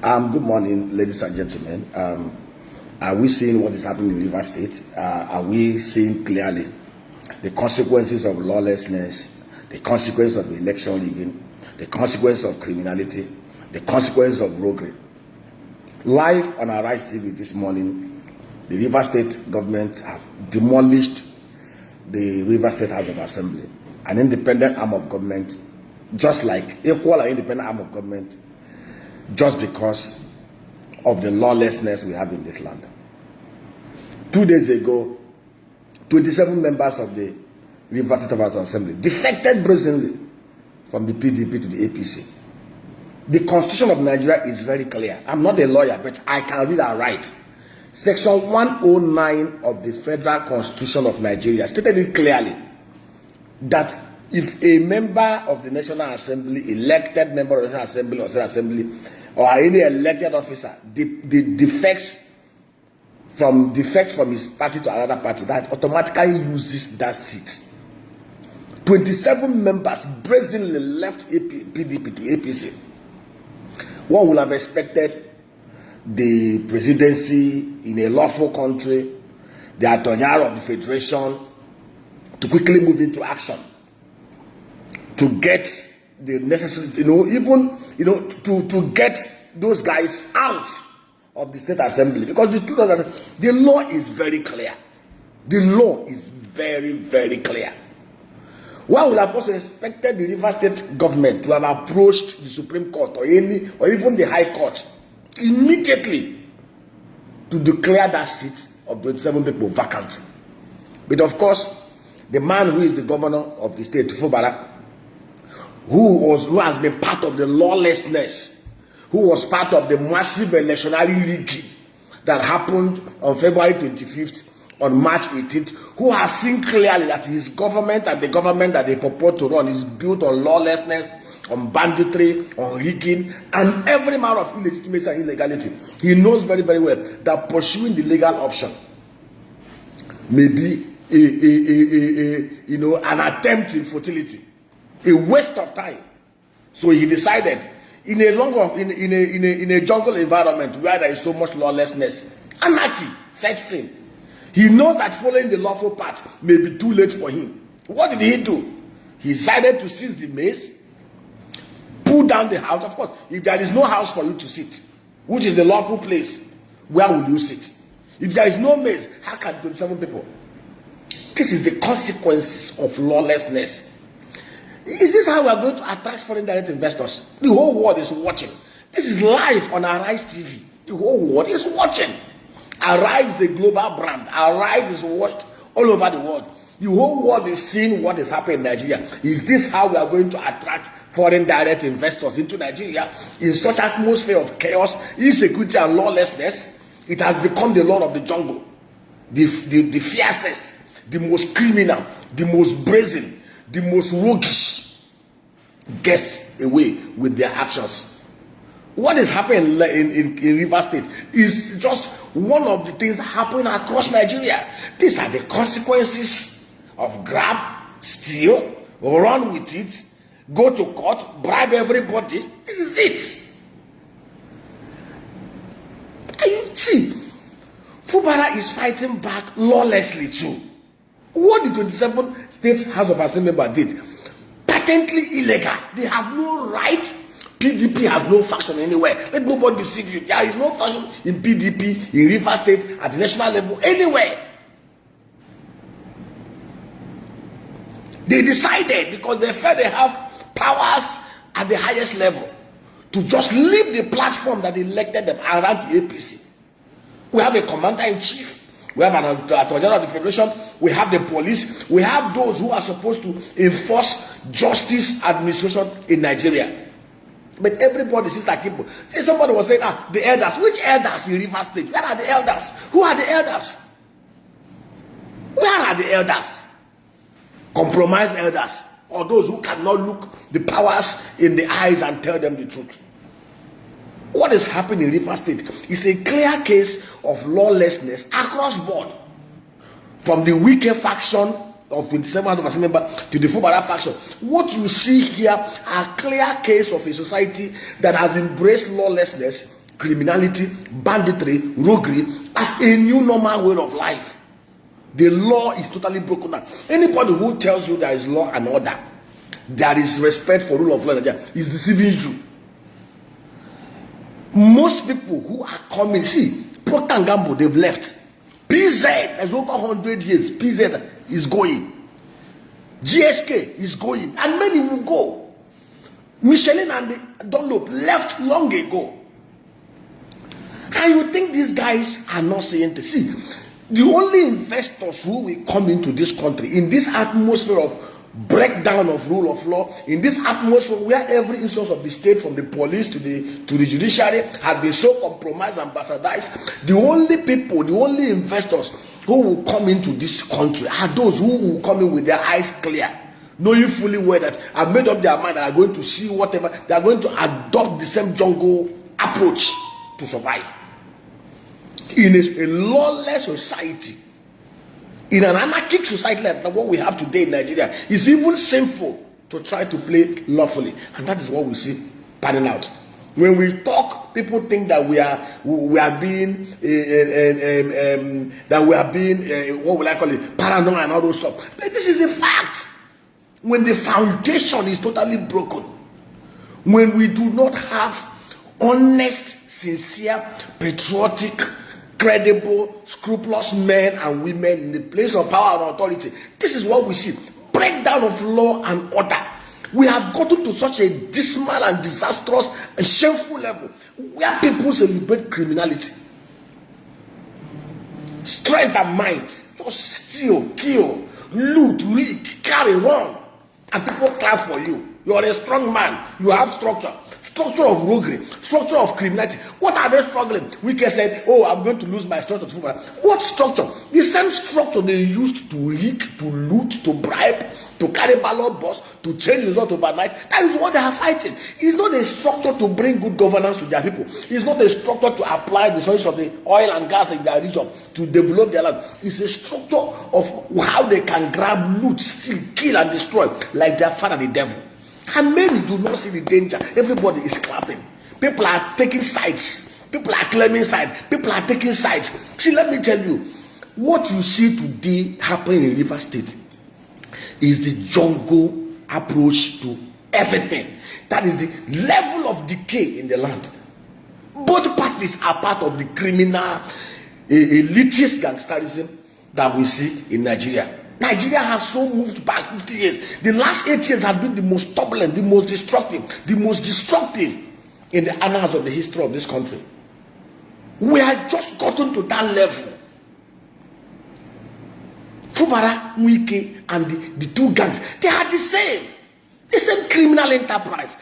Good morning, ladies and gentlemen. Are we seeing what is happening in Rivers State? Are we seeing clearly the consequences of lawlessness, the consequences of election rigging, the consequences of criminality, the consequences of roguery? Live on our Rise TV this morning, the Rivers State government have demolished the Rivers State House of Assembly, an independent arm of government, just like equal and independent arm of government, just because of the lawlessness we have in this land. 2 days ago, 27 members of the Rivers State House of Assembly defected brazenly from the PDP to the APC. The Constitution of Nigeria is very clear. I'm not a lawyer, but I can read and write. Section 109 of the Federal Constitution of Nigeria stated it clearly that if a member of the National Assembly, elected member of the National Assembly or State Assembly, or any elected officer, the defects from his party to another party, that automatically loses that seat. 27 members brazenly left PDP to APC. One would have expected the presidency in a lawful country, the Attorney General of the Federation, to quickly move into action to get the necessary, to get those guys out of the State Assembly, because the law is very clear. The law is very, very clear. One would have also expected the Rivers State government to have approached the Supreme Court or even the High Court immediately to declare that seat of 27 people vacant. But of course, the man who is the governor of the state, Obiaraeri, who has been part of the lawlessness, who was part of the massive electionary rigging that happened on February 25th, on March 18th, who has seen clearly that his government and the government that they purport to run is built on lawlessness, on banditry, on rigging, and every manner of illegitimacy and illegality. He knows very, very well that pursuing the legal option may be an attempt in futility, a waste of time. So he decided, in a jungle environment where there is so much lawlessness, anarchy sets in. He knows that following the lawful path may be too late for him. What did he do? He decided to seize the maize, pull down the house. Of course, if there is no house for you to sit, which is the lawful place, where will you sit? If there is no maize, how can 27 people? This is the consequences of lawlessness. Is this how we are going to attract foreign direct investors? The whole world is watching. This is live on Arise TV. The whole world is watching. Arise is a global brand. Arise is watched all over the world. The whole world is seeing what is happening in Nigeria. Is this how we are going to attract foreign direct investors into Nigeria in such atmosphere of chaos, insecurity, and lawlessness? It has become the law of the jungle, the fiercest, the most criminal, the most brazen, the most roguish gets away with their actions. What is happening in Rivers State is just one of the things that happen across Nigeria. These are the consequences of grab, steal, run with it, go to court, bribe everybody. This is it. And you see, Obiaraeri is fighting back lawlessly too. What the 27 State House of Assembly members did, patently illegal. They have no right. PDP has no faction anywhere. Let nobody deceive you. There is no faction in PDP, in Rivers State, at the national level, anywhere. They decided, because they felt they have powers at the highest level, to just leave the platform that elected them and ran to APC. We have a commander-in-chief. We have an Attorney General of the Federation. We have the police. We have those who are supposed to enforce justice administration in Nigeria. But everybody sees like people. Somebody was saying, the elders. Which elders in Rivers State? Where are the elders? Who are the elders? Where are the elders? Compromised elders, or those who cannot look the powers in the eyes and tell them the truth. What is happening in Rivers State is a clear case of lawlessness across board, from the wicked faction of 27 House of Assembly to the Obiaraeri faction. What you see here are clear case of a society that has embraced lawlessness criminality, banditry, roguery as a new normal way of life. The law is totally broken down. Anybody who tells you there is law and order, there is respect for rule of law, is deceiving you. Most people who are coming, see, Procter & Gamble, they've left. PZ has over 100 years. PZ is going. GSK is going. And many will go. Michelin and Dunlop left long ago. And you think these guys are not saying this? See, the only investors who will come into this country in this atmosphere of breakdown of rule of law, in this atmosphere where every instance of the state, from the police to the judiciary, has been so compromised and bastardized, the only people, the only investors who will come into this country are those who will come in with their eyes clear, knowing fully well that have made up their mind that are going to see whatever, they are going to adopt the same jungle approach to survive. In a lawless society, in an anarchic society like what we have today in Nigeria, it's even sinful to try to play lawfully, and that is what we see panning out. When we talk, people think that we are being what will I call it, paranoid and all those stuff. But this is the fact. When the foundation is totally broken, when we do not have honest, sincere, patriotic, credible, scrupulous men and women in the place of power and authority, this is what we see. Breakdown of law and order. We have gotten to such a dismal and disastrous and shameful level where people celebrate criminality, strength and might, just steal, kill, loot, rig, carry, run, and people clap for you. You are a strong man. You have structure. Structure of roguery, structure of criminality. What are they struggling? Wike said, oh, I'm going to lose my structure. What structure? The same structure they used to rig, to loot, to bribe, to carry ballot box, to change results overnight. That is what they are fighting. It's not a structure to bring good governance to their people. It's not a structure to apply the sources of the oil and gas in their region to develop their land. It's a structure of how they can grab, loot, steal, kill, and destroy like their father, the devil. And many do not see the danger. Everybody is clapping. People are taking sides. People are claiming sides. People are taking sides. See, let me tell you, what you see today happening in River State is the jungle approach to everything. That is the level of decay in the land. Both parties are part of the criminal, elitist gangsterism that we see in Nigeria. Nigeria has so moved back 50 years. The last 8 years have been the most turbulent, the most destructive in the annals of the history of this country. We have just gotten to that level. Fubara, Wike, and the two gangs, they are the same criminal enterprise.